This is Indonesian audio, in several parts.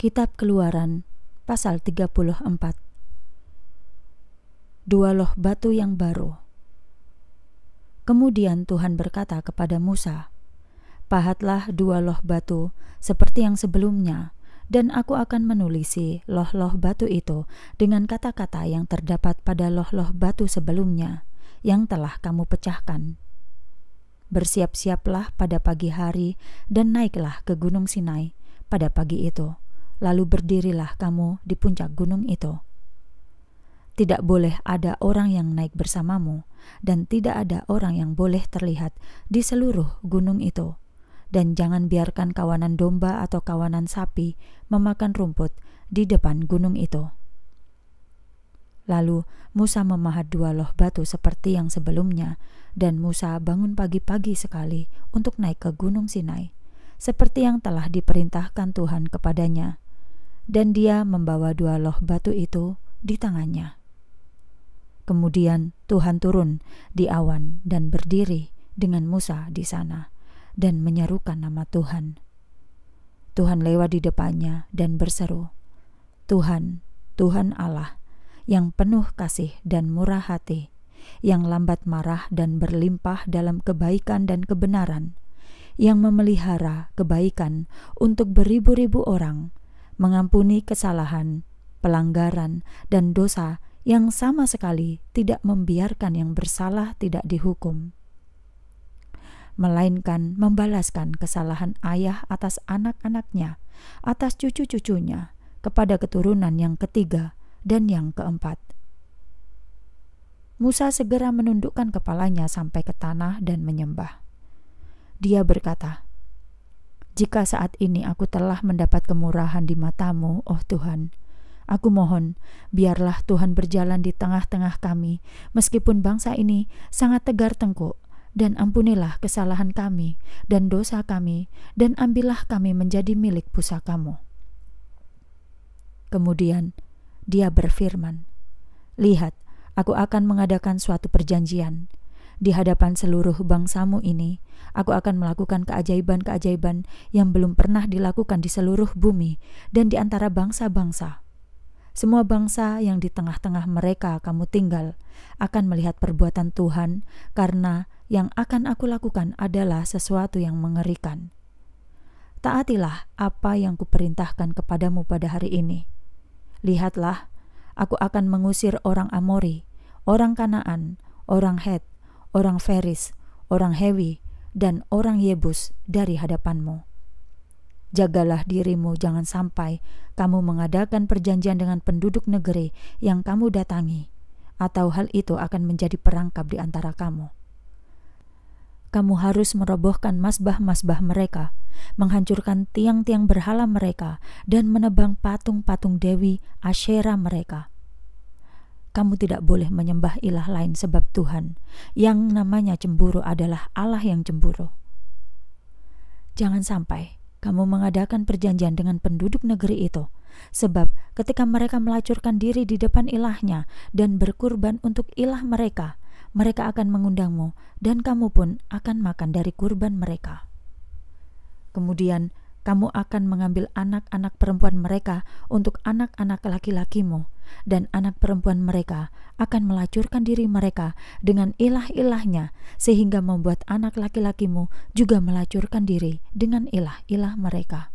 Kitab Keluaran pasal 34. Dua loh batu yang baru. Kemudian Tuhan berkata kepada Musa, "Pahatlah dua loh batu seperti yang sebelumnya, dan aku akan menulisi loh-loh batu itu dengan kata-kata yang terdapat pada loh-loh batu sebelumnya yang telah kamu pecahkan. Bersiap-siaplah pada pagi hari dan naiklah ke Gunung Sinai pada pagi itu, lalu berdirilah kamu di puncak gunung itu. Tidak boleh ada orang yang naik bersamamu, dan tidak ada orang yang boleh terlihat di seluruh gunung itu. Dan jangan biarkan kawanan domba atau kawanan sapi memakan rumput di depan gunung itu." Lalu Musa memahat dua loh batu seperti yang sebelumnya, dan Musa bangun pagi-pagi sekali untuk naik ke Gunung Sinai, seperti yang telah diperintahkan Tuhan kepadanya. Dan dia membawa dua loh batu itu di tangannya. Kemudian Tuhan turun di awan dan berdiri dengan Musa di sana dan menyerukan nama Tuhan. Tuhan lewat di depannya dan berseru, "Tuhan, Tuhan Allah, yang penuh kasih dan murah hati, yang lambat marah dan berlimpah dalam kebaikan dan kebenaran, yang memelihara kebaikan untuk beribu-ribu orang, mengampuni kesalahan, pelanggaran, dan dosa yang sama sekali tidak membiarkan yang bersalah tidak dihukum, melainkan membalaskan kesalahan ayah atas anak-anaknya, atas cucu-cucunya, kepada keturunan yang ketiga dan yang keempat." Musa segera menundukkan kepalanya sampai ke tanah dan menyembah. Dia berkata, "Jika saat ini aku telah mendapat kemurahan di matamu, oh Tuhan, aku mohon, biarlah Tuhan berjalan di tengah-tengah kami, meskipun bangsa ini sangat tegar tengkuk, dan ampunilah kesalahan kami dan dosa kami, dan ambillah kami menjadi milik pusakamu." Kemudian dia berfirman, "Lihat, aku akan mengadakan suatu perjanjian. Di hadapan seluruh bangsamu ini, aku akan melakukan keajaiban-keajaiban yang belum pernah dilakukan di seluruh bumi dan di antara bangsa-bangsa. Semua bangsa yang di tengah-tengah mereka kamu tinggal akan melihat perbuatan Tuhan, karena yang akan aku lakukan adalah sesuatu yang mengerikan. Taatilah apa yang kuperintahkan kepadamu pada hari ini. Lihatlah, aku akan mengusir orang Amori, orang Kanaan, orang Het, orang Feris, orang Hewi, dan orang Yebus dari hadapanmu. Jagalah dirimu, jangan sampai kamu mengadakan perjanjian dengan penduduk negeri yang kamu datangi, atau hal itu akan menjadi perangkap di antara kamu. Kamu harus merobohkan masbah-masbah mereka, menghancurkan tiang-tiang berhala mereka, dan menebang patung-patung dewi Asyera mereka. Kamu tidak boleh menyembah ilah lain, sebab Tuhan, yang namanya cemburu, adalah Allah yang cemburu. Jangan sampai kamu mengadakan perjanjian dengan penduduk negeri itu, sebab ketika mereka melacurkan diri di depan ilahnya dan berkurban untuk ilah mereka, mereka akan mengundangmu, dan kamu pun akan makan dari kurban mereka. Kemudian kamu akan mengambil anak-anak perempuan mereka untuk anak-anak laki-lakimu, dan anak perempuan mereka akan melacurkan diri mereka dengan ilah-ilahnya, sehingga membuat anak laki-lakimu juga melacurkan diri dengan ilah-ilah mereka.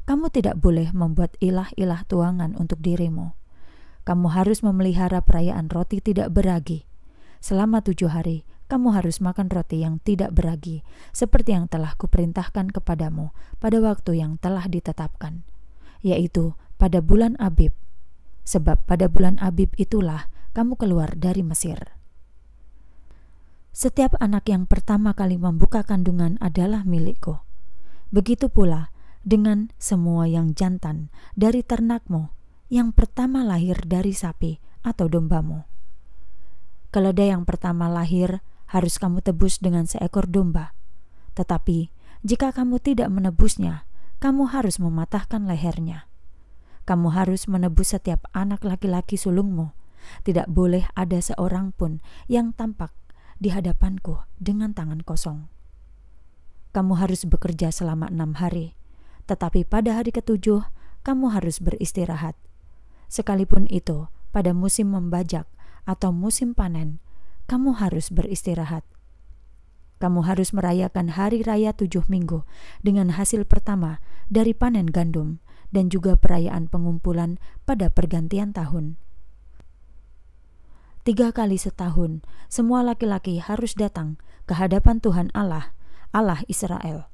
Kamu tidak boleh membuat ilah-ilah tuangan untuk dirimu. Kamu harus memelihara perayaan roti tidak beragi. Selama 7 hari, kamu harus makan roti yang tidak beragi, seperti yang telah kuperintahkan kepadamu pada waktu yang telah ditetapkan, yaitu pada bulan Abib. Sebab pada bulan Abib itulah kamu keluar dari Mesir. Setiap anak yang pertama kali membuka kandungan adalah milikku. Begitu pula dengan semua yang jantan dari ternakmu yang pertama lahir dari sapi atau dombamu. Keledai yang pertama lahir harus kamu tebus dengan seekor domba. Tetapi jika kamu tidak menebusnya, kamu harus mematahkan lehernya. Kamu harus menebus setiap anak laki-laki sulungmu. Tidak boleh ada seorang pun yang tampak di hadapanku dengan tangan kosong. Kamu harus bekerja selama 6 hari, tetapi pada hari ketujuh kamu harus beristirahat. Sekalipun itu pada musim membajak atau musim panen, kamu harus beristirahat. Kamu harus merayakan hari raya 7 minggu dengan hasil pertama dari panen gandum dan juga perayaan pengumpulan pada pergantian tahun. 3 kali setahun, semua laki-laki harus datang ke hadapan Tuhan Allah, Allah Israel.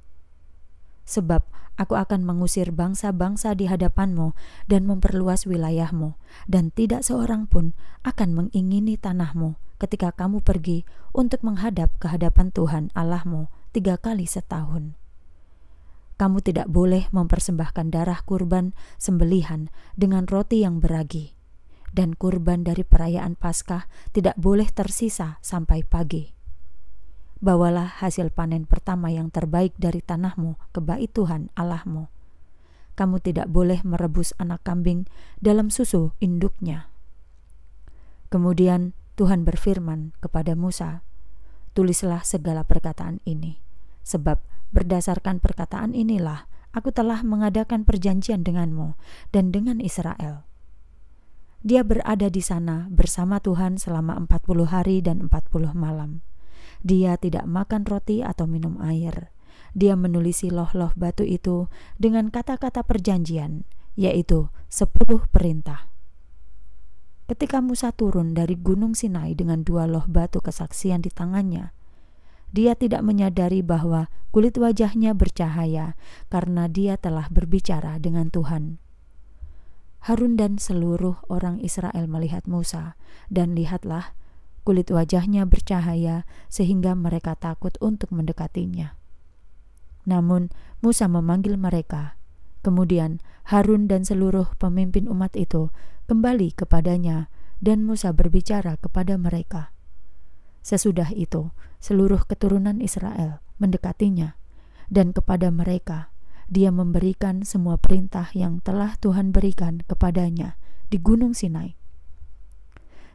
Sebab aku akan mengusir bangsa-bangsa di hadapanmu dan memperluas wilayahmu, dan tidak seorang pun akan mengingini tanahmu ketika kamu pergi untuk menghadap ke hadapan Tuhan Allahmu 3 kali setahun. Kamu tidak boleh mempersembahkan darah kurban sembelihan dengan roti yang beragi, dan kurban dari perayaan Paskah tidak boleh tersisa sampai pagi. Bawalah hasil panen pertama yang terbaik dari tanahmu ke bait Tuhan Allahmu. Kamu tidak boleh merebus anak kambing dalam susu induknya. Kemudian Tuhan berfirman kepada Musa, "Tulislah segala perkataan ini, sebab berdasarkan perkataan inilah aku telah mengadakan perjanjian denganmu dan dengan Israel." Dia berada di sana bersama Tuhan selama 40 hari dan 40 malam. Dia tidak makan roti atau minum air. Dia menulisi loh-loh batu itu dengan kata-kata perjanjian, yaitu 10 perintah. Ketika Musa turun dari Gunung Sinai dengan 2 loh batu kesaksian di tangannya, dia tidak menyadari bahwa kulit wajahnya bercahaya karena dia telah berbicara dengan Tuhan. Harun dan seluruh orang Israel melihat Musa, dan lihatlah, kulit wajahnya bercahaya sehingga mereka takut untuk mendekatinya. Namun Musa memanggil mereka. Kemudian Harun dan seluruh pemimpin umat itu kembali kepadanya, dan Musa berbicara kepada mereka. Sesudah itu seluruh keturunan Israel mendekatinya, dan kepada mereka dia memberikan semua perintah yang telah Tuhan berikan kepadanya di Gunung Sinai.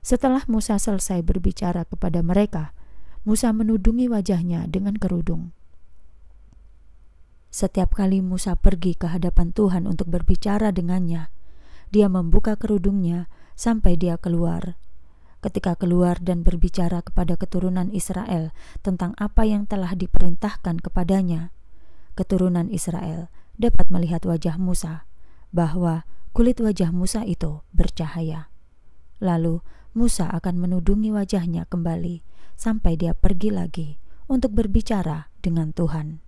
Setelah Musa selesai berbicara kepada mereka, Musa menudungi wajahnya dengan kerudung. Setiap kali Musa pergi ke hadapan Tuhan untuk berbicara dengannya, dia membuka kerudungnya sampai dia keluar. Ketika keluar dan berbicara kepada keturunan Israel tentang apa yang telah diperintahkan kepadanya, keturunan Israel dapat melihat wajah Musa, bahwa kulit wajah Musa itu bercahaya. Lalu Musa akan menudungi wajahnya kembali sampai dia pergi lagi untuk berbicara dengan Tuhan.